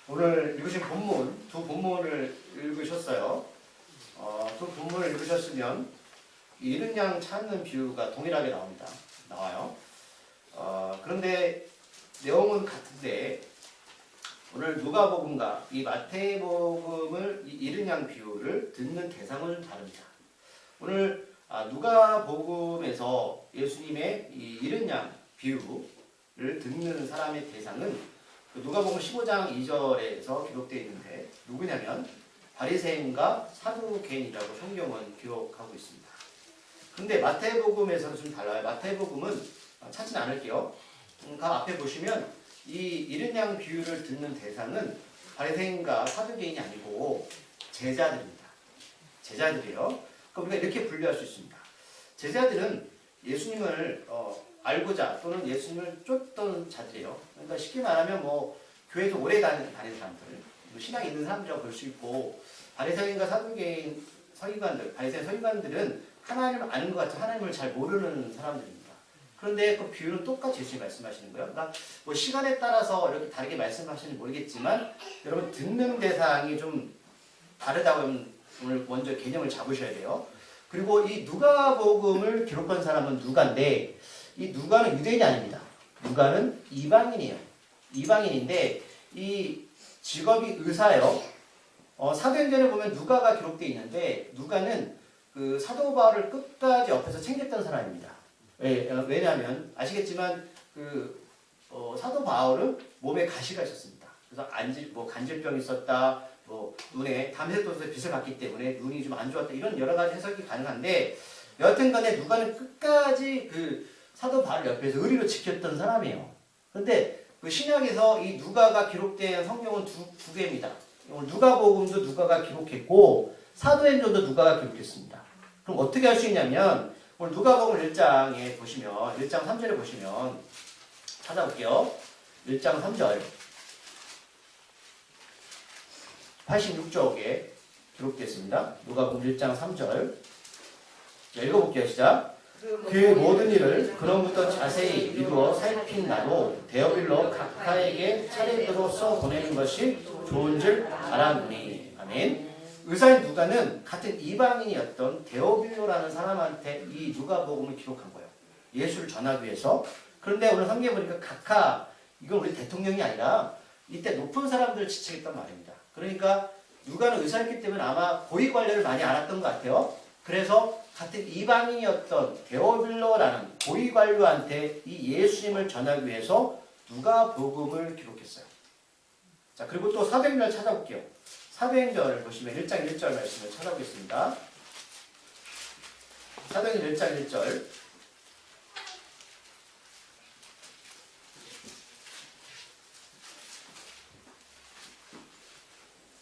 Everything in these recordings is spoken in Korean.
오늘 읽으신 본문, 두 본문을 읽으셨어요. 두 본문을 읽으셨으면 잃은 양 찾는 비유가 동일하게 나와요. 그런데 내용은 같은데 오늘 누가복음과 이 마태복음을 이 잃은 양 비유를 듣는 대상은 다릅니다. 오늘 누가복음에서 예수님의 이 잃은 양 비유를 듣는 사람의 대상은 누가복음 15장 2절에서 기록되어 있는데 누구냐면 바리새인과 사두개인이라고 성경은 기록하고 있습니다. 그런데 마태복음에서는 좀 달라요. 마태복음은 찾진 않을게요. 그 앞에 보시면 이 잃은 양 비유를 듣는 대상은 바리새인과 사두개인이 아니고 제자들입니다. 제자들이에요. 그럼 우리가 이렇게 분류할 수 있습니다. 제자들은 예수님을 알고자 또는 예수님을 쫓던 자들이에요. 그러니까 쉽게 말하면 교회에서 오래 다니는 사람들, 신앙이 있는 사람들이라고 볼 수 있고, 바리새인과 사두개인 바리새인 서기관들은 하나님을 아는 것 같지 하나님을 잘 모르는 사람들입니다. 그런데 그 비유는 똑같이 예수님이 말씀하시는 거예요. 그러니까 시간에 따라서 이렇게 다르게 말씀하시는지 모르겠지만 여러분 듣는 대상이 좀 다르다고 오늘 먼저 개념을 잡으셔야 돼요. 그리고 이 누가복음을 기록한 사람은 누가인데 이 누가는 유대인이 아닙니다. 누가는 이방인이에요. 이방인인데 이 직업이 의사예요. 사도행전에 보면 누가가 기록되어 있는데 누가는 그 사도 바울을 끝까지 옆에서 챙겼던 사람입니다. 왜냐하면 아시겠지만 사도 바울은 몸에 가시가 있었습니다. 그래서 간질병이 있었다. 눈에 담색도수에 빛을 받기 때문에 눈이 좀 안 좋았다. 이런 여러 가지 해석이 가능한데 여하튼 간에 누가는 끝까지 사도 바울 옆에서 의리로 지켰던 사람이에요. 그런데 신약에서 이 누가가 기록된 성경은 두 개입니다. 오늘 누가복음도 누가가 기록했고 사도행전도 누가가 기록했습니다. 그럼 어떻게 할 수 있냐면 오늘 누가복음 1장에 보시면 1장 3절에 보시면 찾아볼게요. 1장 3절 86쪽에 기록되었습니다. 누가복음 1장 3절 읽어볼게요. 시작. 그 모든 일을 그로부터 자세히 이루어 살핀 나도 데오빌로 각하에게 차례대로 써 보내는 것이 좋은 줄 알았노니. 아멘. 의사인 누가는 같은 이방인이었던 데오빌로라는 사람한테 이 누가복음을 기록한 거예요. 예수를 전하기 위해서. 그런데 오늘 성경에 보니까 각하, 이건 우리 대통령이 아니라 이때 높은 사람들을 지칭했단 말입니다. 그러니까 누가는 의사였기 때문에 아마 고위 관료를 많이 알았던 것 같아요. 그래서 같은 이방인이었던 데오빌로라는 고위 관료한테 이 예수님을 전하기 위해서 누가복음을 기록했어요. 자, 그리고 또 사도행전을 찾아볼게요. 사도행전을 보시면 1장 1절 말씀을 찾아보겠습니다. 사도행전 1장 1절.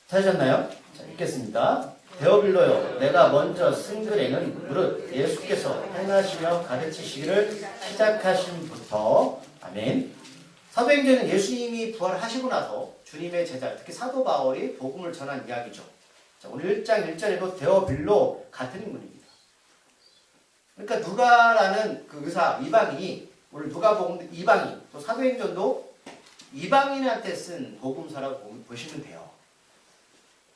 찾으셨나요? 자, 읽겠습니다. 데오빌로요, 내가 먼저 쓴 글에는 무릇 예수께서 행하시며 가르치시기를 시작하신부터. 아멘. 사도행전은 예수님이 부활하시고 나서 주님의 제자, 특히 사도 바울이 복음을 전한 이야기죠. 자, 오늘 1장 1절에도 데오빌로 같은 인물입니다. 그러니까 누가라는 그 의사, 이방인이 오늘 누가복음 이방인, 또 사도행전도 이방인한테 쓴 복음서라고 보시면 돼요.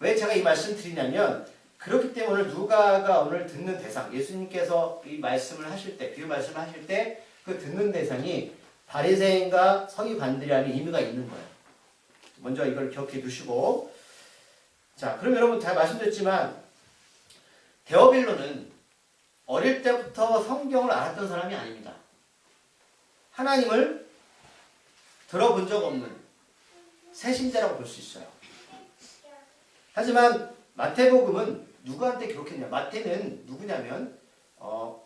왜 제가 이 말씀 드리냐면 그렇기 때문에 오늘 누가가 오늘 듣는 대상, 예수님께서 이 말씀을 하실 때, 비유 말씀을 하실 때 그 듣는 대상이 바리새인과 서기관들이라는 의미가 있는 거예요. 먼저 이걸 기억해 두시고, 자, 그럼 여러분 잘 말씀드렸지만 데오빌로는 어릴 때부터 성경을 알았던 사람이 아닙니다. 하나님을 들어본 적 없는 새신자라고 볼 수 있어요. 하지만 마태복음은 누구한테 기록했냐? 마태는 누구냐면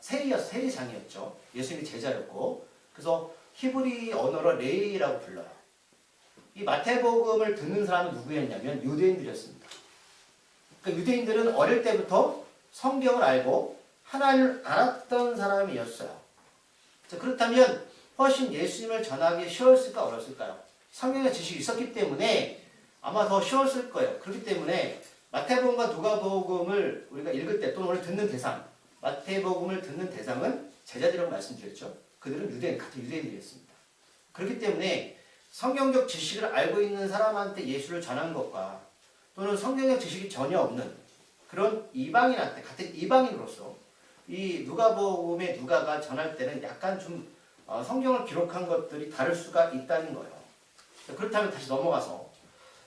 세리장이었죠. 예수님이 제자였고, 그래서 히브리 언어로 레이라고 불러요. 이 마태복음을 듣는 사람은 누구였냐면 유대인들이었습니다. 그러니까 유대인들은 어릴 때부터 성경을 알고 하나님을 알았던 사람이었어요. 자, 그렇다면 훨씬 예수님을 전하기 쉬웠을까 어려웠을까요? 성경의 지식이 있었기 때문에 아마 더 쉬웠을 거예요. 그렇기 때문에 마태복음과 누가복음을 우리가 읽을 때 또는 오늘 듣는 대상, 마태복음을 듣는 대상은 제자들이라고 말씀드렸죠. 그들은 같은 유대인들이었습니다. 그렇기 때문에 성경적 지식을 알고 있는 사람한테 예수를 전한 것과 또는 성경적 지식이 전혀 없는 그런 이방인한테 같은 이방인으로서 이 누가복음의 누가가 전할 때는 약간 좀 성경을 기록한 것들이 다를 수가 있다는 거예요. 그렇다면 다시 넘어가서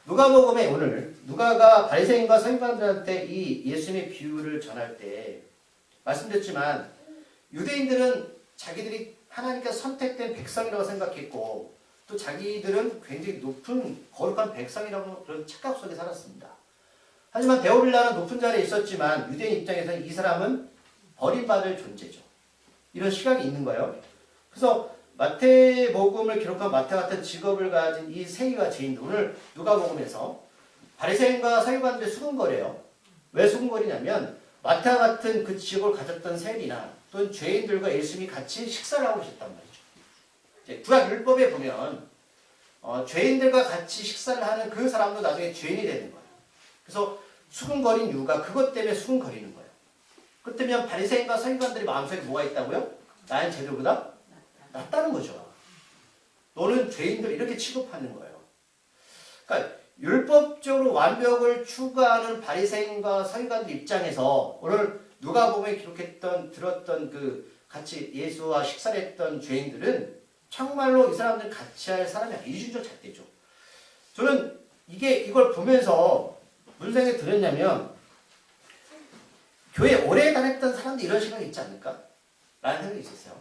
누가복음에 오늘 누가가 바리새인과 서기관들한테 이 예수님의 비유를 전할 때 말씀드렸지만 유대인들은 자기들이 하나님께서 선택된 백성이라고 생각했고 또 자기들은 굉장히 높은 거룩한 백성이라고 그런 착각 속에 살았습니다. 하지만 데오빌라는 높은 자리에 있었지만 유대인 입장에서는 이 사람은 버림받을 존재죠. 이런 시각이 있는 거예요. 그래서 마태복음을 기록한 마태 같은 직업을 가진 이 세리와 죄인들 오늘 누가복음에서 바리새인과 서기관들의 수군거래요. 왜 수군거리냐면 마태 같은 그 직업을 가졌던 세리나 또는 죄인들과 예수님이 같이 식사를 하고 계셨단 말이죠. 구약 율법에 보면 죄인들과 같이 식사를 하는 그 사람도 나중에 죄인이 되는 거예요. 그래서 수군거린 이유가 그것 때문에 수군거리는 거예요. 그렇다면 바리새인과 서기관들이 마음속에 뭐가 있다고요? 나는 쟤들보다 낫다는 거죠. 너는 죄인들 이렇게 취급하는 거예요. 그러니까 율법적으로 완벽을 추구하는 바리새인과 서기관들 입장에서 오늘 누가복음에 기록했던 들었던 그 같이 예수와 식사를 했던 죄인들은 정말로 이 사람들 같이 할 사람이 아니에요. 이중적 잣대죠. 저는 이걸 보면서 무슨 생각이 들었냐면 교회 오래 다녔던 사람들이 이런 생각이 있지 않을까? 라는 생각이 있었어요.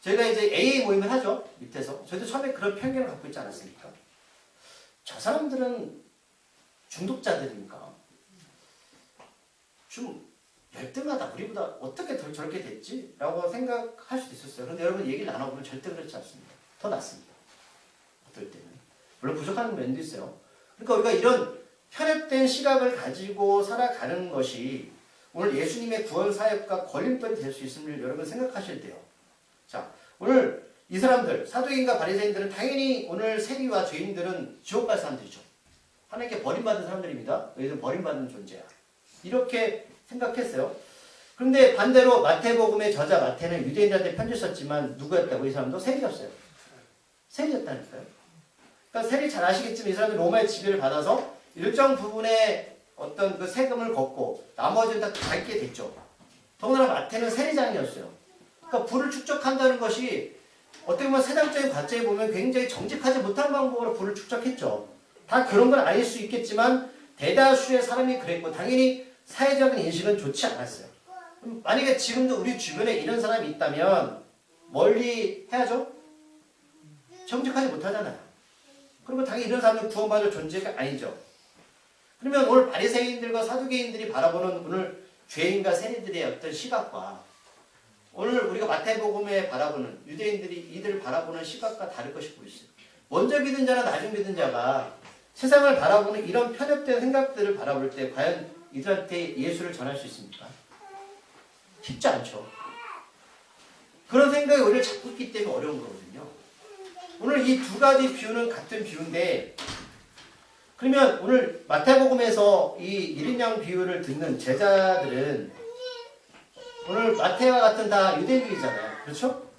저희가 이제 AA 모임을 하죠. 밑에서. 저희도 처음에 그런 편견을 갖고 있지 않았습니까? 저 사람들은 중독자들이니까 좀 열등하다. 우리보다 어떻게 저렇게 됐지? 라고 생각할 수도 있었어요. 그런데 여러분 얘기를 나눠보면 절대 그렇지 않습니다. 더 낫습니다. 어떨 때는. 물론 부족한 면도 있어요. 그러니까 우리가 이런 편협된 시각을 가지고 살아가는 것이 오늘 예수님의 구원 사역과 걸림돌이 될 수 있음을 여러분 생각하셔야 돼요. 자, 오늘 이 사람들, 사두개인과 바리새인들은 당연히 오늘 세리와 죄인들은 지옥 갈 사람들이죠. 하나님께 버림받은 사람들입니다. 너희들은 버림받은 존재야. 이렇게 생각했어요. 그런데 반대로 마태복음의 저자 마태는 유대인들한테 편지 썼지만 누구였다고? 이 사람도 세리였어요. 세리였다니까요. 그러니까 세리 잘 아시겠지만 이 사람들이 로마의 지배를 받아서 일정 부분의 어떤 그 세금을 걷고 나머지는 다 밟게 됐죠. 더군다나 마태는 세리장이었어요. 그러니까 부를 축적한다는 것이 어떻게 보면 세상적인 관점에 보면 굉장히 정직하지 못한 방법으로 부를 축적했죠. 다 그런 건 아닐 수 있겠지만 대다수의 사람이 그랬고 당연히 사회적인 인식은 좋지 않았어요. 만약에 지금도 우리 주변에 이런 사람이 있다면 멀리 해야죠? 정직하지 못하잖아요. 그러면 당연히 이런 사람은 구원받을 존재가 아니죠. 그러면 오늘 바리새인들과 사두개인들이 바라보는 오늘 죄인과 세리들의 어떤 시각과 오늘 우리가 마태복음에 바라보는 유대인들이 이들을 바라보는 시각과 다를 것이 보이시죠. 먼저 믿은 자나 나중 믿은 자가 세상을 바라보는 이런 편협된 생각들을 바라볼 때 과연 이들한테 예수를 전할 수 있습니까? 쉽지 않죠. 그런 생각이 오히려 자꾸 있기 때문에 어려운 거거든요. 오늘 이 두 가지 비유는 같은 비유인데 그러면 오늘 마태복음에서 이 1인 양 비유를 듣는 제자들은 오늘 마태와 같은 다 유대인들이잖아요. 그렇죠?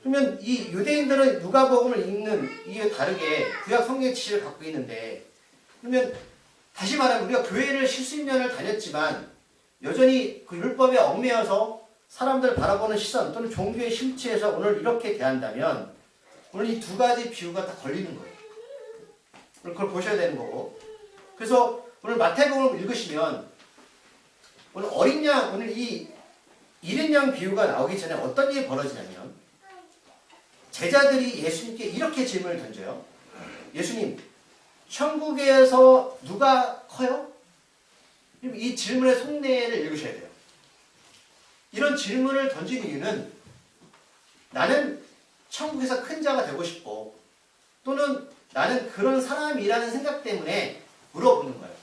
그러면 이 유대인들은 누가복음을 읽는 이에 다르게 구약 성경의 지식을 갖고 있는데 그러면 다시 말하면 우리가 교회를 십수십 년을 다녔지만 여전히 그 율법에 얽매여서 사람들을 바라보는 시선 또는 종교의 심취에서 오늘 이렇게 대한다면 오늘 이 두 가지 비유가 다 걸리는 거예요. 오늘 그걸 보셔야 되는 거고 그래서 오늘 마태복음을 읽으시면 오늘 어린 양, 오늘 이 1인 양 비유가 나오기 전에 어떤 일이 벌어지냐면 제자들이 예수님께 이렇게 질문을 던져요. 예수님, 천국에서 누가 커요? 이 질문의 속내를 읽으셔야 돼요. 이런 질문을 던진 이유는 나는 천국에서 큰 자가 되고 싶고 또는 나는 그런 사람이라는 생각 때문에 물어보는 거예요.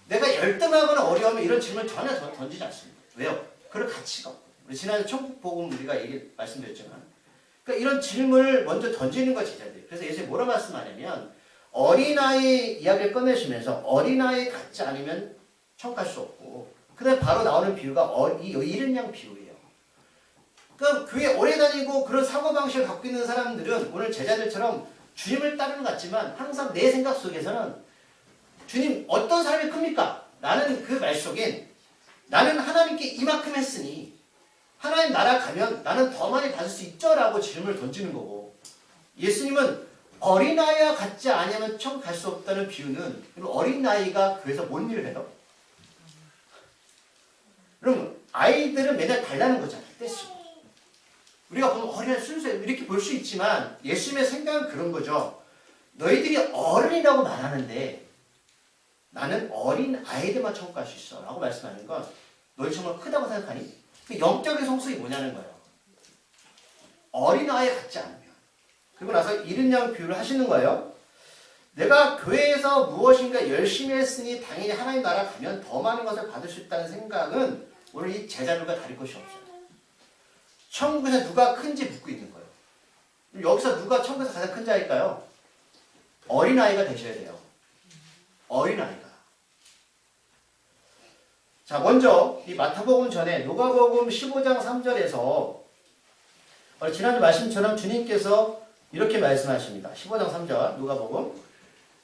내가 열등하거나 어려우면 이런 질문을 전혀 던지지 않습니다. 왜요? 그럴 가치가 없거든요. 지난주 천국복음 우리가 말씀드렸지만 그러니까 이런 질문을 먼저 던지는 거예요. 제자들이. 그래서 예수님이 뭐라 말씀하냐면 어린아이 이야기를 꺼내시면서 어린아이 같지 않으면 천국 갈 수 없고 그 다음에 바로 나오는 비유가 이 1인 양 비유예요. 그러니까 교회 오래 다니고 그런 사고방식을 갖고 있는 사람들은 오늘 제자들처럼 주님을 따르는 것 같지만 항상 내 생각 속에서는 주님 어떤 사람이 큽니까? 라는 그 말 속엔 나는 하나님께 이만큼 했으니 하나님 나라 가면 나는 더 많이 받을 수 있죠? 라고 질문을 던지는 거고, 예수님은 어린아이와 같지 않으면 천국 갈 수 없다는 비유는 어린아이가 교회에서 뭔 일을 해요? 그럼 아이들은 매달 달라는 거잖아요. 떼쓰고. 우리가 보면 어린아이 순수해 이렇게 볼 수 있지만 예수님의 생각은 그런 거죠. 너희들이 어른이라고 말하는데 나는 어린 아이들만 천국 갈 수 있어 라고 말씀하는 건 너희 정말 크다고 생각하니? 영적인 성숙이 뭐냐는 거예요. 어린아이 같지 않으면. 그리고 나서 이른 양 비유를 하시는 거예요. 내가 교회에서 무엇인가 열심히 했으니 당연히 하나님 나라 가면 더 많은 것을 받을 수 있다는 생각은 오늘 이 제자들과 다를 것이 없어요. 천국에서 누가 큰지 묻고 있는 거예요. 여기서 누가 천국에서 가장 큰 자일까요? 어린아이가 되셔야 돼요. 어린아이가. 자, 먼저 이 마태복음 전에 누가복음 15장 3절에서 지난주 말씀처럼 주님께서 이렇게 말씀하십니다. 15장 3절 누가복음,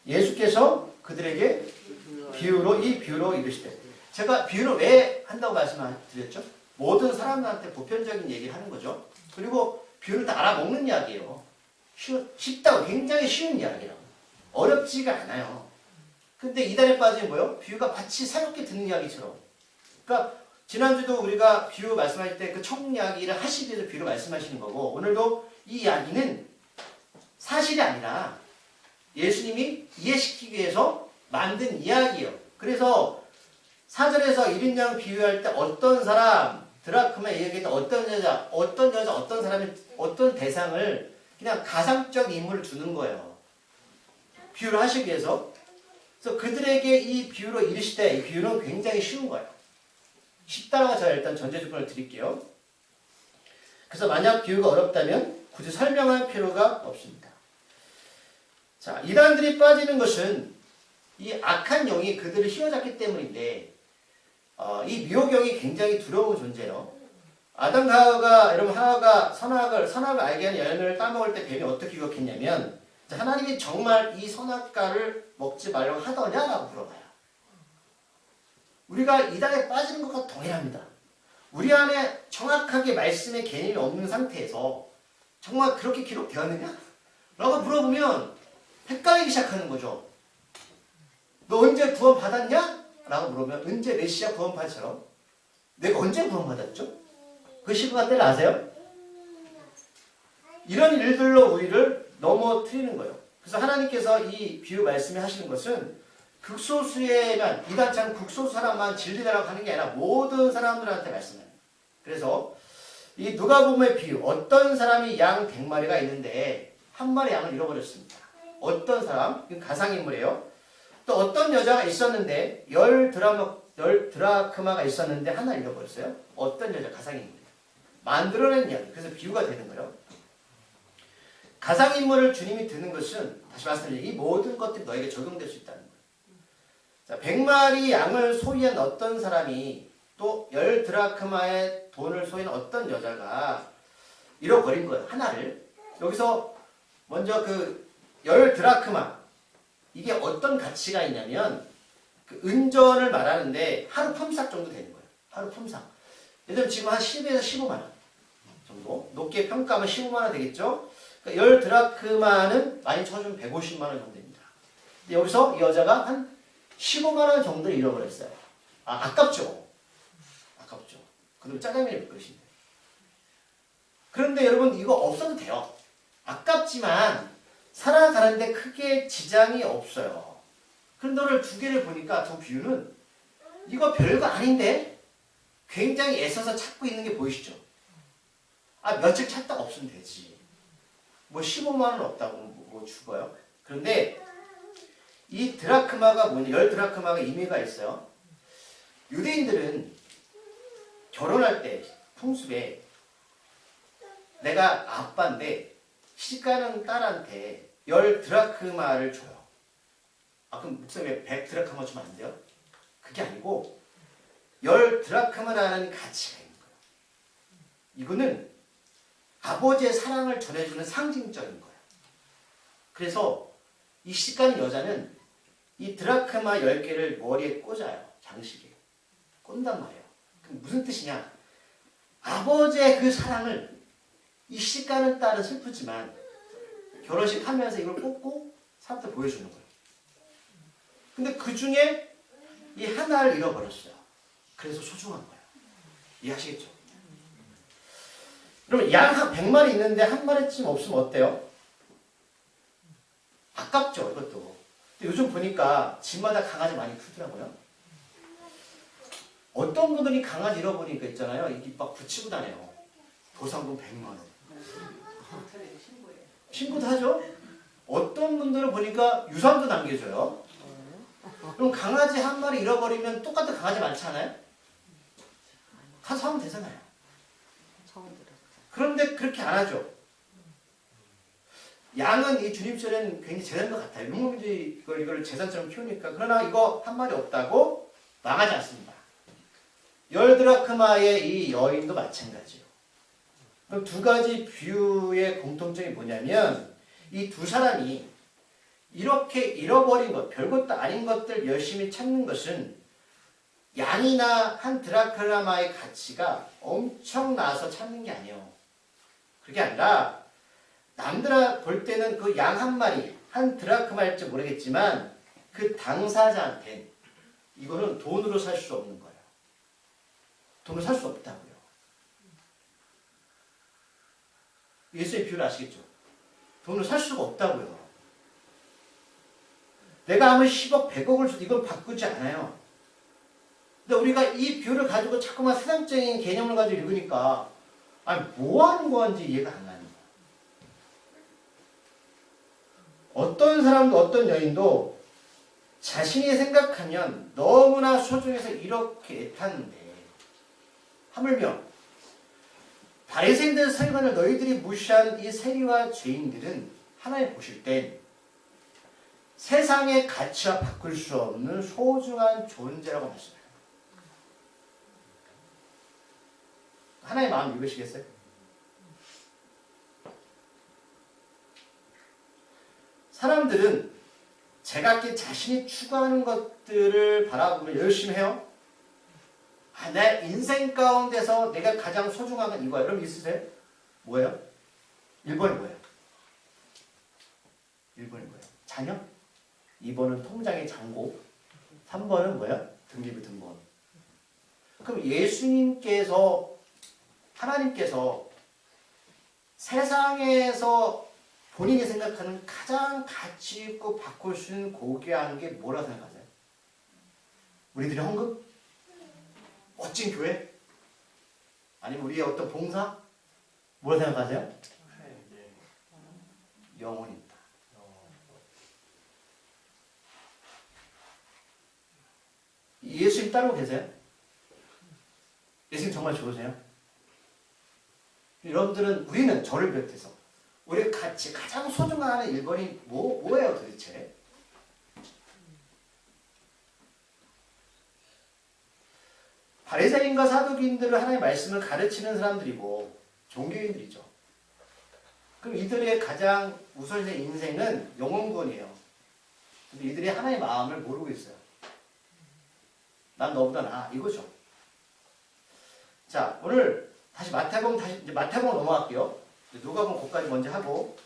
예수께서 그들에게 이 비유로 이르시되, 제가 비유를 왜 한다고 말씀드렸죠? 모든 사람들한테 보편적인 얘기를 하는 거죠. 그리고 비유를 다 알아먹는 이야기예요. 쉽다고, 굉장히 쉬운 이야기라고. 어렵지가 않아요. 근데 이단에 빠지면 뭐예요? 비유가 마치 새롭게 듣는 이야기처럼. 그러니까 지난주도 우리가 비유 말씀할 때 그 천국 이야기를 하시기 위해서 비유를 말씀하시는 거고, 오늘도 이 이야기는 사실이 아니라 예수님이 이해시키기 위해서 만든 이야기예요. 그래서 4절에서 1인양 비유할 때 어떤 사람, 드라크마 얘기할 때 어떤 여자, 어떤 사람이 어떤 대상을 그냥 가상적 인물을 주는 거예요. 비유를 하시기 위해서. 그래서 그들에게 이 비유로 이르시되, 이 비유는 굉장히 쉬운 거예요. 쉽다라고 제가 일단 전제 조건을 드릴게요. 그래서 만약 비유가 어렵다면 굳이 설명할 필요가 없습니다. 자, 이단들이 빠지는 것은 이 악한 영이 그들을 휘어잡기 때문인데, 이 미혹영이 굉장히 두려운 존재예요. 아담과 하와가, 여러분, 하와가 선악을 알게 하는 열매를 따먹을 때 뱀이 어떻게 유혹했냐면, 하나님이 정말 이 선악과를 먹지 말라고 하더냐라고 물어봐요. 우리가 이단에 빠지는 것과 동일합니다. 우리 안에 정확하게 말씀의 개념이 없는 상태에서 정말 그렇게 기록되었느냐? 라고 물어보면 헷갈리기 시작하는 거죠. 너 언제 구원 받았냐? 라고 물어보면 언제 메시아 구원 받처럼 내가 언제 구원 받았죠? 그 시간 때를 아세요? 이런 일들로 우리를 넘어뜨리는 거예요. 그래서 하나님께서 이 비유 말씀을 하시는 것은 극소수에만, 이단처럼 극소수 사람만 진리다라고 하는 게 아니라 모든 사람들한테 말씀해요. 그래서 이 누가복음의 비유, 어떤 사람이 양 100마리가 있는데 한 마리 양을 잃어버렸습니다. 어떤 사람, 이건 가상인물이에요. 또 어떤 여자가 있었는데 10드라크마가 있었는데 하나 잃어버렸어요. 어떤 여자, 가상인물이에요. 만들어낸 이야기. 그래서 비유가 되는 거예요. 가상인물을 주님이 드는 것은, 다시 말씀드리면 이 모든 것들이 너에게 적용될 수 있다는 거예요. 자, 100마리 양을 소유한 어떤 사람이 또 10드라크마의 돈을 소유한 어떤 여자가 잃어버린 거예요. 하나를. 여기서 먼저 그 10드라크마, 이게 어떤 가치가 있냐면 그 은전을 말하는데 하루 품삯 정도 되는 거예요. 하루 품삯. 예를 들면 지금 한 10에서 15만 원 정도. 높게 평가하면 15만 원 되겠죠. 그러니까 10드라크마는 많이 쳐주면 150만 원 정도 됩니다. 근데 여기서 이 여자가 한 15만 원 정도 잃어버렸어요. 아깝죠. 아깝죠. 그럼 짜장면을 먹을 것인데. 그런데 여러분 이거 없어도 돼요. 아깝지만 살아가는데 크게 지장이 없어요. 그런데 오늘 두 개를 보니까 두 비유는 이거 별거 아닌데 굉장히 애써서 찾고 있는 게 보이시죠? 며칠 찾다가 없으면 되지. 뭐 15만 원 없다고 뭐 죽어요. 그런데 이 드라크마가 뭐냐, 10드라크마가 의미가 있어요. 유대인들은 결혼할 때 풍습에 내가 아빠인데 시집가는 딸한테 10드라크마를 줘요. 그럼 목사님 왜 100드라크마 주면 안 돼요? 그게 아니고 10드라크마라는 가치가 있는 거예요. 이거는 아버지의 사랑을 전해주는 상징적인 거야. 그래서 이 시집가는 여자는 이 드라크마 10개를 머리에 꽂아요. 장식에. 꼰단 말이에요. 그럼 무슨 뜻이냐? 아버지의 그 사랑을 이 시집가는 딸은 슬프지만 결혼식 하면서 이걸 꽂고 사람한테 보여주는 거예요. 근데 그 중에 이 하나를 잃어버렸어요. 그래서 소중한 거예요. 이해하시겠죠? 그러면 양 한 100마리 있는데 한 마리쯤 없으면 어때요? 아깝죠, 이것도. 근데 요즘 보니까 집마다 강아지 많이 크더라고요. 어떤 분들이 강아지 잃어버리니까 있잖아요. 이게 막 붙이고 다녀요. 보상금 100만 원. 신고도 하죠? 어떤 분들은 보니까 유산도 남겨줘요. 그럼 강아지 한 마리 잃어버리면 똑같은 강아지 많지 않아요? 가서 하면 되잖아요. 그런데 그렇게 안 하죠. 양은 이 주님처럼 굉장히 재산인 것 같아요. 유목민들이 이걸 재산처럼 키우니까. 그러나 이거 한 마리 없다고 망하지 않습니다. 10드라크마의 이 여인도 마찬가지예요. 그럼 두 가지 비유의 공통점이 뭐냐면 이 두 사람이 이렇게 잃어버린 것, 별것도 아닌 것들 열심히 찾는 것은 양이나 한 드라크마의 가치가 엄청나서 찾는 게 아니에요. 그게 아니라 남들 볼 때는 그 양 한 마리, 한 드라크마일지 모르겠지만 그 당사자한테 이거는 돈으로 살 수 없는 거예요. 돈으로 살 수 없다고요. 예수의 비유를 아시겠죠? 돈으로 살 수가 없다고요. 내가 아무리 10억, 100억을 줘도 이건 바꾸지 않아요. 근데 우리가 이 비유를 가지고 자꾸만 세상적인 개념을 가지고 읽으니까 아니 뭐 하는 건지 이해가 안 가는 거야. 어떤 사람도 어떤 여인도 자신이 생각하면 너무나 소중해서 이렇게 애탔는데 하물며 바리새인들 서기관을 너희들이 무시한 이 세리와 죄인들은 하나님 보실 땐 세상의 가치와 바꿀 수 없는 소중한 존재라고 말씀해요. 하나님의 마음 읽으시겠어요? 사람들은 제각기 자신이 추구하는 것들을 바라보며 열심히 해요. 내 인생 가운데서 내가 가장 소중한 건 이거야. 여러분 있으세요? 뭐예요? 1번이 뭐예요? 1번이 뭐예요? 자녀? 2번은 통장의 잔고. 3번은 뭐예요? 등기부 등본. 그럼 예수님께서 하나님께서 세상에서 본인이 생각하는 가장 가치 있고 바꿀 수 있는 고귀한 게 뭐라고 생각하세요? 우리들의 헌금? 멋진 교회? 아니면 우리의 어떤 봉사? 뭐라고 생각하세요? 영혼이 있다. 예수님 따르고 계세요? 예수님 정말 좋으세요? 여러분들은 우리는 저를 비롯해서 우리의 가치 가장 소중한 1번이 뭐예요 도대체? 바리새인과 사두개인들은 하나님의 말씀을 가르치는 사람들이고 종교인들이죠. 그럼 이들의 가장 우선의 인생은 영혼구원이에요. 근데 이들이 하나님의 마음을 모르고 있어요. 난 너보다 나아 이거죠. 자, 오늘 다시 마태복음 이제 마태복음 넘어갈게요. 누가복음 거기까지 먼저 하고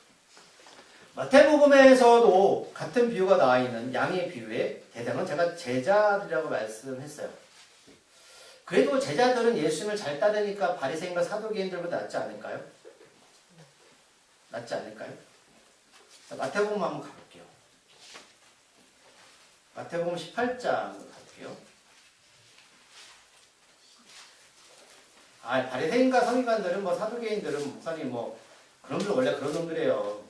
마태복음에서도 같은 비유가 나와 있는 양의 비유의 대상은 제가 제자들이라고 말씀했어요. 그래도 제자들은 예수님을 잘 따르니까 바리새인과 사두개인들보다 낫지 않을까요? 낫지 않을까요? 자, 마태복음 한번 가볼게요. 마태복음 18장 가볼게요. 바리새인과 서기관들은 사두개인들은 목사님 그런 놈들 원래 그런 놈들이에요.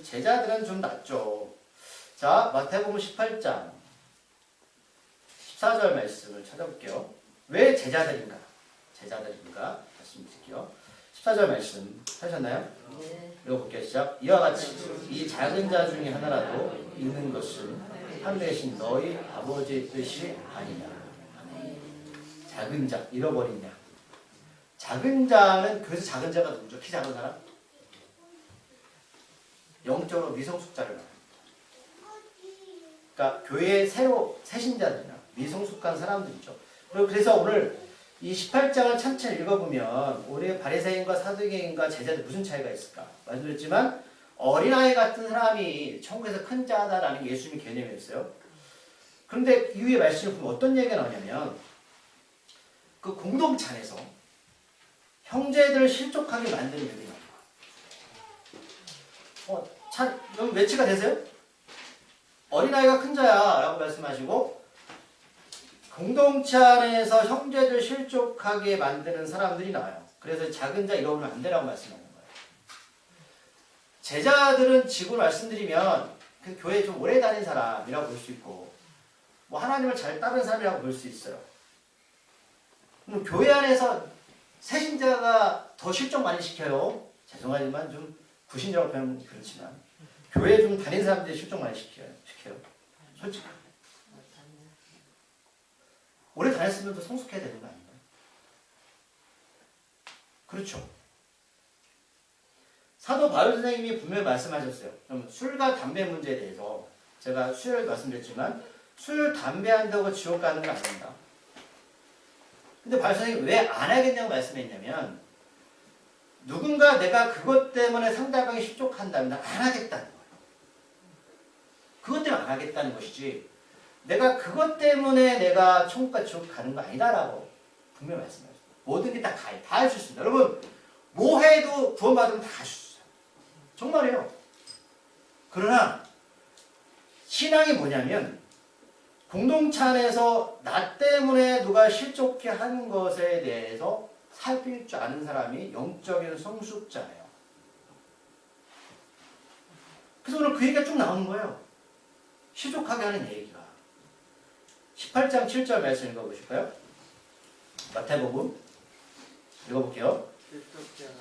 제자들은 좀 낫죠. 자, 마태복음 18장 14절 말씀을 찾아볼게요. 왜 제자들인가? 말씀드릴게요. 14절 말씀 하셨나요? 네. 읽어볼게요. 시작. 이와 같이 이 작은 자 중에 하나라도 있는 것은 하늘에 너희 아버지의 뜻이 아니냐. 작은 자, 잃어버린 자. 작은 자는 그래서 작은 자가 누구죠? 키 작은 사람? 영적으로 미성숙자를 말합니다. 그러니까 교회에 새로 새신자들이나 미성숙한 사람들이죠. 그래서 오늘 이 18장을 천천히 읽어보면 우리 바리새인과 사두개인과 제자들 무슨 차이가 있을까? 말씀드렸지만 어린아이 같은 사람이 천국에서 큰 자다라는 게 예수님의 개념이었어요. 그런데 이후에 말씀을 보면 어떤 얘기가 나오냐면 그 공동체 안에서 형제들을 실족하게 만드는 일이 나와요. 여러분 매치가 되세요? 어린아이가 큰 자야 라고 말씀하시고 공동체 안에서 형제들 실족하게 만드는 사람들이 나와요. 그래서 작은 자 잃어버리면 안 되라고 말씀하는 거예요. 제자들은 지금 말씀드리면 그 교회에 좀 오래 다닌 사람이라고 볼 수 있고 뭐 하나님을 잘 따르는 사람이라고 볼 수 있어요. 그럼 교회 안에서 새신자가 더 실족 많이 시켜요. 죄송하지만 좀 구신이라고 표현하면 그렇지만 교회에 좀 다닌 사람들이 실족 많이 시켜요. 솔직히 오래 다녔으면 더 성숙해야 되는 거 아닌가요? 그렇죠. 사도 바울 선생님이 분명히 말씀하셨어요. 그럼 술과 담배 문제에 대해서 제가 수요일 말씀드렸지만 술, 담배 한다고 지옥 가는 건 아닙니다. 근데 바울 선생님이 왜 안 하겠냐고 말씀했냐면 누군가 내가 그것 때문에 상대방이 실족한다면 난 안 하겠다는 거예요. 그것 때문에 안 하겠다는 것이지 내가 그것 때문에 내가 천국과 지옥 가는 거 아니다라고 분명히 말씀하셨어요. 모든 게 다 할 수 있습니다. 여러분 뭐 해도 구원받으면 다 할 수 있어요. 정말이에요. 그러나 신앙이 뭐냐면 공동체 안에서 나 때문에 누가 실족해 하는 것에 대해서 살필 줄 아는 사람이 영적인 성숙자예요. 그래서 오늘 그 얘기가 쭉 나오는 거예요. 실족하게 하는 얘기가. 18장 7절 말씀 읽어보실까요? 마태복음 읽어볼게요.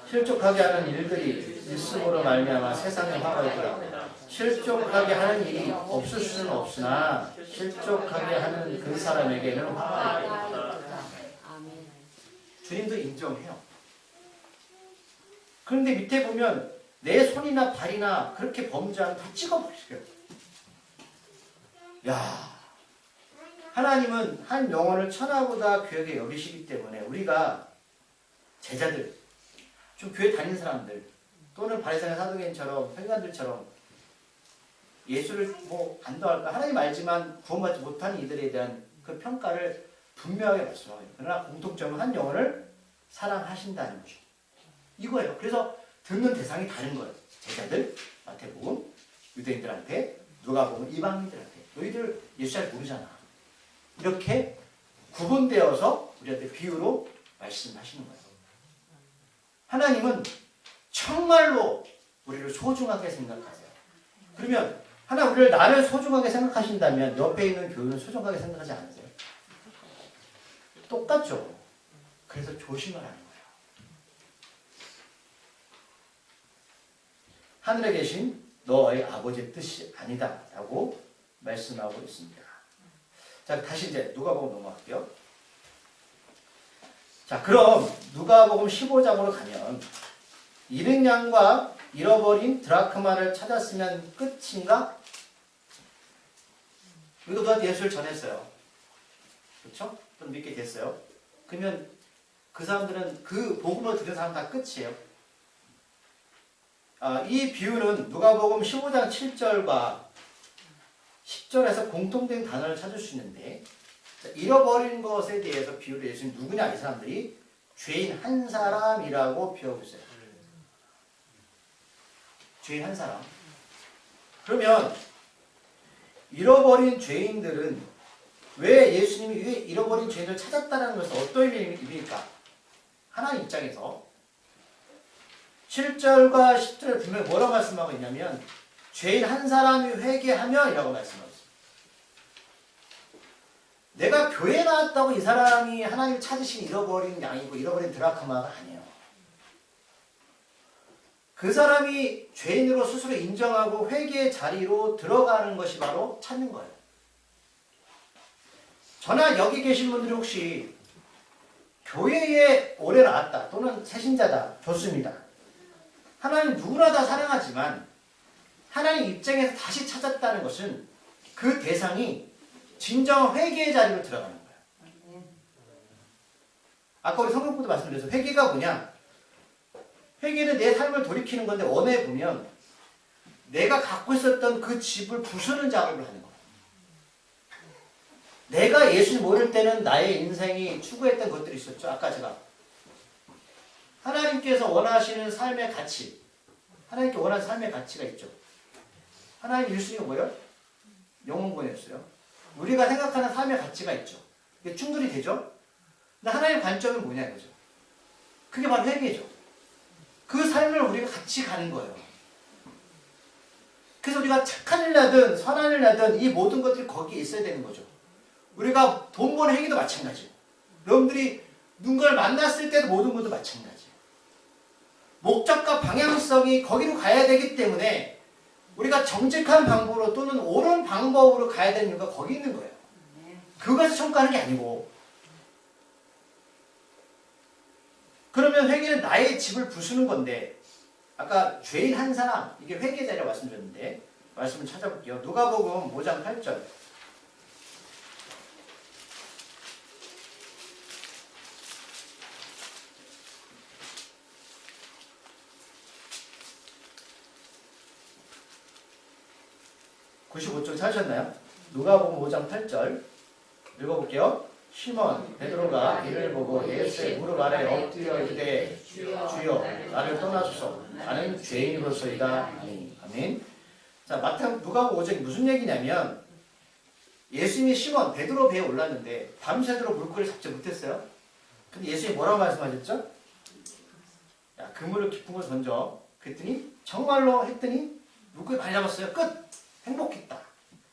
실족하게 하는 일들이 있음으로 말미암아 세상에 화가 있더라. 실족하게 하는 일이 없을 수는 없으나 실족하게 하는 그 사람에게는 화가 있다. 주님도 인정해요. 그런데 밑에 보면 내 손이나 발이나 그렇게 범죄하면 다 찍어버리세요. 야, 하나님은 한 영혼을 천하보다 귀하게 여기시기 때문에 우리가 제자들, 좀 교회 다니는 사람들 또는 바리새인 사두개인처럼 서기관들처럼 예수를 뭐 안도할까 하나님 알지만 구원받지 못하는 이들에 대한 그 평가를 분명하게 말씀하고 그러나 공통점은 한 영혼을 사랑하신다는 것이죠. 이거예요. 그래서 듣는 대상이 다른 거예요. 제자들, 마태복음, 유대인들한테, 누가복음, 이방인들한테. 너희들 예수 잘 모르잖아. 이렇게 구분되어서 우리한테 비유로 말씀하시는 거예요. 하나님은 정말로 우리를 소중하게 생각하세요. 그러면 하나 우리를 나를 소중하게 생각하신다면 옆에 있는 교회는 소중하게 생각하지 않으세요? 똑같죠. 그래서 조심하라는 거예요. 하늘에 계신 너의 아버지의 뜻이 아니다 라고 말씀하고 있습니다. 자, 다시 이제 누가복음 넘어갈게요. 자, 그럼 누가복음 15장으로 가면 잃은 양과 잃어버린 드라크마를 찾았으면 끝인가? 이거 누구한테 예수를 전했어요. 그렇죠? 또 믿게 됐어요. 그러면 그 사람들은 그 복음을 들은 사람 다 끝이에요. 이 비유는 누가복음 15장 7절과 10절에서 공통된 단어를 찾을 수 있는데 잃어버린 것에 대해서 비유를 예수님 누구냐 이 사람들이 죄인 한 사람이라고 비유하고 있어요. 죄인 한 사람. 그러면 잃어버린 죄인들은 왜 예수님이 왜 잃어버린 죄인을 찾았다는 것은 어떤 의미입니까? 하나님 입장에서 7절과 10절에 분명히 뭐라고 말씀하고 있냐면 죄인 한 사람이 회개하면 이라고 말씀하고 있습니다. 내가 교회에 나왔다고 이 사람이 하나님 찾으신 잃어버린 양이고 잃어버린 드라크마가 아니에요. 그 사람이 죄인으로 스스로 인정하고 회개의 자리로 들어가는 것이 바로 찾는 거예요. 저나 여기 계신 분들이 혹시 교회에 오래 나왔다 또는 새신자다 좋습니다. 하나님 누구나 다 사랑하지만 하나님 입장에서 다시 찾았다는 것은 그 대상이 진정한 회개의 자리로 들어가는 거예요. 아까 우리 성경부도 말씀드렸어요. 회개가 뭐냐? 회개는 내 삶을 돌이키는 건데 원해 보면 내가 갖고 있었던 그 집을 부수는 작업을 하는 거예요. 내가 예수를 모를 때는 나의 인생이 추구했던 것들이 있었죠. 아까 제가 하나님께서 원하시는 삶의 가치, 하나님께 원하는 삶의 가치가 있죠. 하나님 1순위가 뭐예요? 영혼구원이었어요. 우리가 생각하는 삶의 가치가 있죠. 이게 충돌이 되죠. 근데 하나님의 관점은 뭐냐 이거죠. 그게 바로 회개죠. 그 삶을 우리가 같이 가는 거예요. 그래서 우리가 착한 일 나든 선한 일 나든 이 모든 것들이 거기에 있어야 되는 거죠. 우리가 돈 버는 행위도 마찬가지고 여러분들이 누군가를 만났을 때도 모든 것도 마찬가지예요. 목적과 방향성이 거기로 가야 되기 때문에 우리가 정직한 방법으로 또는 옳은 방법으로 가야 되는 이유가 거기 있는 거예요. 그것을 청구하는 게 아니고. 그러면 회개는 나의 집을 부수는 건데 아까 죄인 한 사람, 이게 회개 자리라고 말씀드렸는데 말씀을 찾아볼게요. 누가복음 5장 8절. (95쪽) 찾으셨나요? 누가복음 5장 8절 읽어볼게요. 시몬 베드로가 이를 보고 예수의 무릎 아래 엎드려 이르되 주여 나를 떠나소서 나는 죄인으로서이다. 아멘. 자, 누가복음 5장이 무슨 얘기냐면 예수님이 시몬 베드로 배에 올랐는데 밤새도록 물고기를 잡지 못했어요. 근데 예수님이 뭐라고 말씀하셨죠? 야, 그물을 깊은 곳에 던져. 그랬더니 정말로 했더니 물고기 많이 잡았어요. 끝! 행복했다.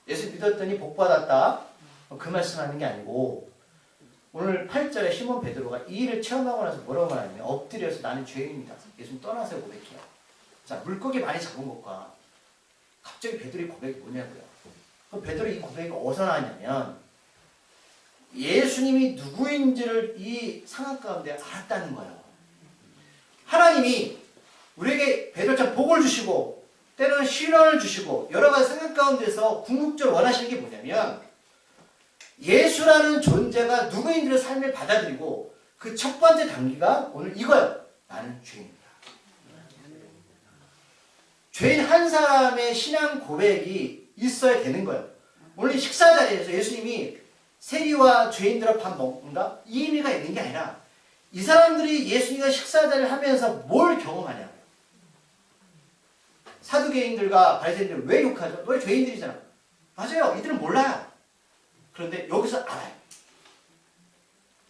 예수 믿었더니 복받았다. 그 말씀하는 게 아니고 오늘 8절에 시몬 베드로가 이 일을 체험하고 나서 뭐라고 말하냐면 엎드려서 나는 죄인이다. 예수님 떠나서 고백해요. 자, 물고기 많이 잡은 것과 갑자기 베드로의 고백이 뭐냐고요. 그럼 베드로의 이 고백이 어디서 나왔냐면 예수님이 누구인지를 이 상황 가운데 알았다는 거예요. 하나님이 우리에게 베드로처럼 복을 주시고 때로는 시련을 주시고 여러 가지 생각 가운데서 궁극적으로 원하시는 게 뭐냐면 예수라는 존재가 누구인지를 삶을 받아들이고 그 첫 번째 단계가 오늘 이거예요. 나는 죄인이다. 죄인 한 사람의 신앙 고백이 있어야 되는 거예요. 오늘 식사 자리에서 예수님이 세리와 죄인들과 밥 먹는다? 이 의미가 있는 게 아니라 이 사람들이 예수님과 식사 자리를 하면서 뭘 경험하냐. 사두개인들과 바리새인들 왜 욕하죠? 너희 죄인들이잖아. 맞아요. 이들은 몰라요. 그런데 여기서 알아요.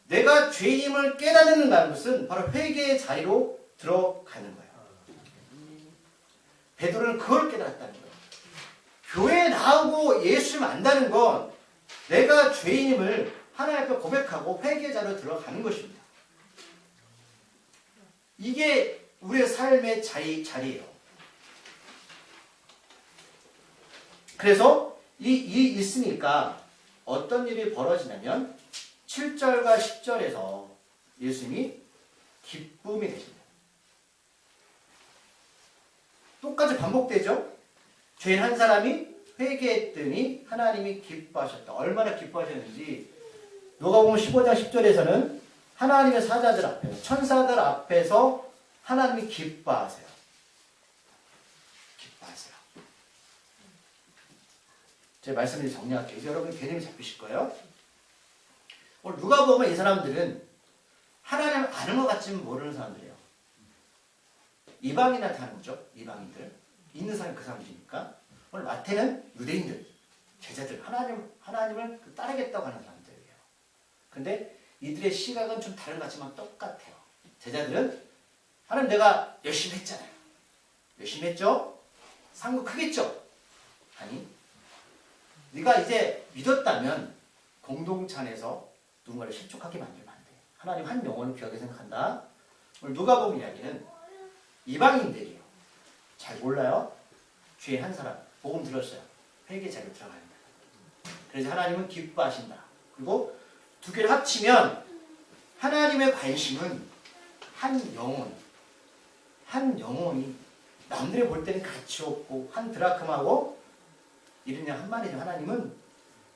내가 죄임을 깨닫는다는 것은 바로 회개의 자리로 들어가는 거예요. 베드로는 그걸 깨달았다는 거예요. 교회에 나오고 예수를 안다는 건 내가 죄인임을 하나님 앞에 고백하고 회개의 자리로 들어가는 것입니다. 이게 우리의 삶의 자리예요. 그래서 이 일이 있으니까 어떤 일이 벌어지냐면 7절과 10절에서 예수님이 기쁨이 되십니다. 똑같이 반복되죠? 죄인 한 사람이 회개했더니 하나님이 기뻐하셨다. 얼마나 기뻐하셨는지 누가복음 15장 10절에서는 하나님의 사자들 앞에서 천사들 앞에서 하나님이 기뻐하세요. 기뻐하세요. 제 말씀을 정리할게요. 이제 여러분 개념이 잡히실 거예요. 오늘 누가 보면 이 사람들은 하나님을 아는 것 같지만 모르는 사람들이에요. 이방인한테 하는 거죠. 이방인들. 있는 사람이 그 사람들이니까. 오늘 마태는 유대인들, 제자들, 하나님을 따르겠다고 하는 사람들이에요. 근데 이들의 시각은 좀 다른 것 같지만 똑같아요. 제자들은 하나님 내가 열심히 했잖아요. 열심히 했죠? 상급 크겠죠? 아니, 네가 이제 믿었다면 공동체 안에서 누군가를 실족하게 만들면 안 돼. 하나님 한 영혼을 귀하게 생각한다. 오늘 누가복음 이야기는 이방인들이에요. 잘 몰라요. 죄인 한 사람 복음 들었어요. 회개 자리로 들어가는 거예요. 그래서 하나님은 기뻐하신다. 그리고 두 개를 합치면 하나님의 관심은 한 영혼이 남들이 볼 때는 가치 없고 한 드라크마고 이런 양 한 마리죠. 하나님은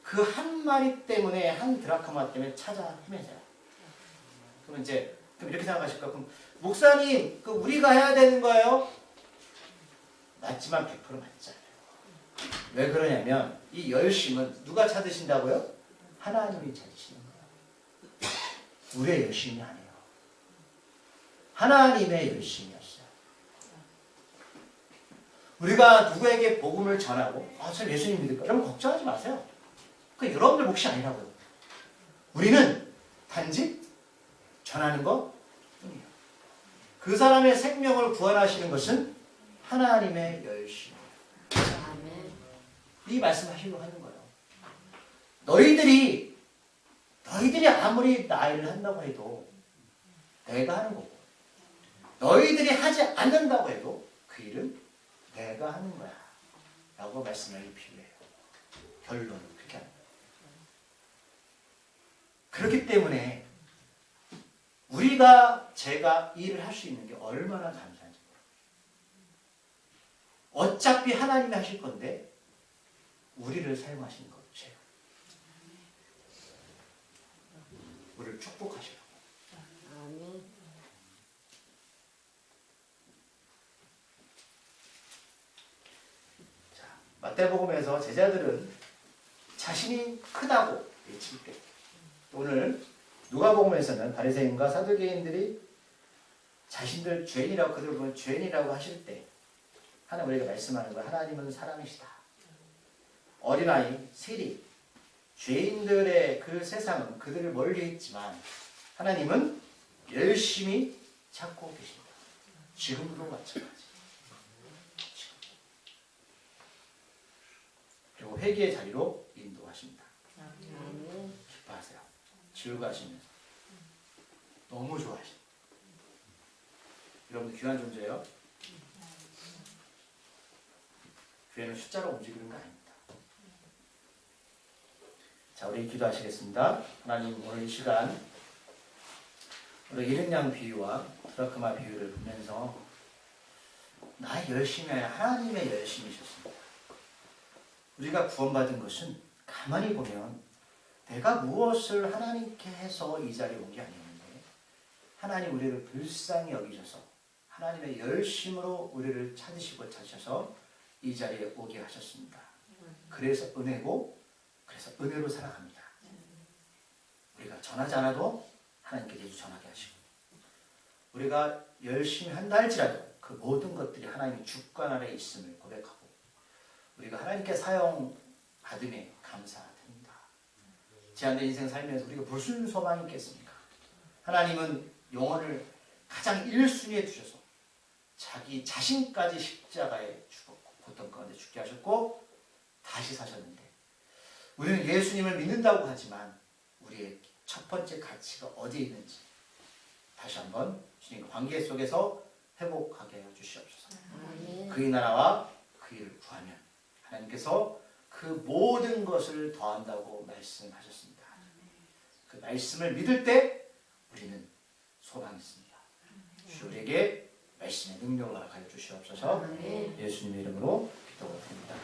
그 한 마리 때문에 한 드라크마 때문에 찾아 헤매세요. 그럼 이렇게 생각하실 거예요. 그럼 목사님 우리가 해야 되는 거예요? 맞지만 100% 맞지 않아요. 왜 그러냐면 이 열심은 누가 찾으신다고요? 하나님이 찾으시는 거예요. 우리의 열심이 아니에요. 하나님의 열심이었어요. 우리가 누구에게 복음을 전하고 저 예수님 믿을까? 여러분 걱정하지 마세요. 그 여러분들 몫이 아니라고요. 우리는 단지 전하는 것 뿐이에요. 그 사람의 생명을 구원하시는 것은 하나님의 열심이에요. 이 말씀하시려고 하는 거예요. 너희들이 아무리 나일을 한다고 해도 내가 하는 거고 너희들이 하지 않는다고 해도 그 일은 내가 하는 거야 라고 말씀하기 필요해요. 결론은 그렇게 하는 거예요. 그렇기 때문에 제가 일을 할 수 있는 게 얼마나 감사한지 몰라요. 어차피 하나님이 하실 건데 우리를 사용하시는 거예요. 우리를 축복하시라고. 아멘. 자, 마태복음에서 제자들은 자신이 크다고 외칠 때, 오늘 누가복음에서는 바리새인과 사두개인들이 자신들 죄인이라고 그들 보면 죄인이라고 하실 때 하나님 우리가 말씀하는 거예요. 하나님은 사랑이시다. 어린아이, 세리, 죄인들의 그 세상은 그들을 멀리했지만 하나님은 열심히 찾고 계십니다. 지금도 마찬가지. 그리고 회개의 자리로 인도하십니다. 기뻐하세요. 즐거워하시면서 너무 좋아하십니다. 여러분들 귀한 존재예요. 교회는 숫자로 움직이는 거 아닙니다. 자, 우리 기도하시겠습니다. 하나님, 오늘 이 시간 우리 잃은 양 비유와 드라크마 비유를 보면서 나의 열심이 아니라 하나님의 열심이셨습니다. 우리가 구원받은 것은 가만히 보면 내가 무엇을 하나님께 해서 이 자리에 온 게 아니었는데 하나님 우리를 불쌍히 여기셔서 하나님의 열심으로 우리를 찾으시고 찾으셔서 이 자리에 오게 하셨습니다. 그래서 은혜고 그래서 은혜로 살아갑니다. 우리가 전하지 않아도 하나님께 계속 전하게 하시고 우리가 열심히 한다 할지라도 그 모든 것들이 하나님의 주권 아래에 있음을 고백하고 우리가 하나님께 사용받음에 감사드립니다. 제한된 인생 살면서 우리가 무슨 소망이 있겠습니까? 하나님은 영혼을 가장 1순위에 두셔서 자기 자신까지 십자가에 죽었고 고통 가운데 죽게 하셨고 다시 사셨는데 우리는 예수님을 믿는다고 하지만 우리의 첫 번째 가치가 어디에 있는지 다시 한번 주님과 관계 속에서 회복하게 하여 주시옵소서. 그의 나라와 그 일을 구하면 하나님께서 그 모든 것을 더한다고 말씀하셨습니다. 그 말씀을 믿을 때 우리는 소망이 있습니다. 주 우리에게 말씀의 능력을 허락하여 주시옵소서. 예수님의 이름으로 기도드립니다.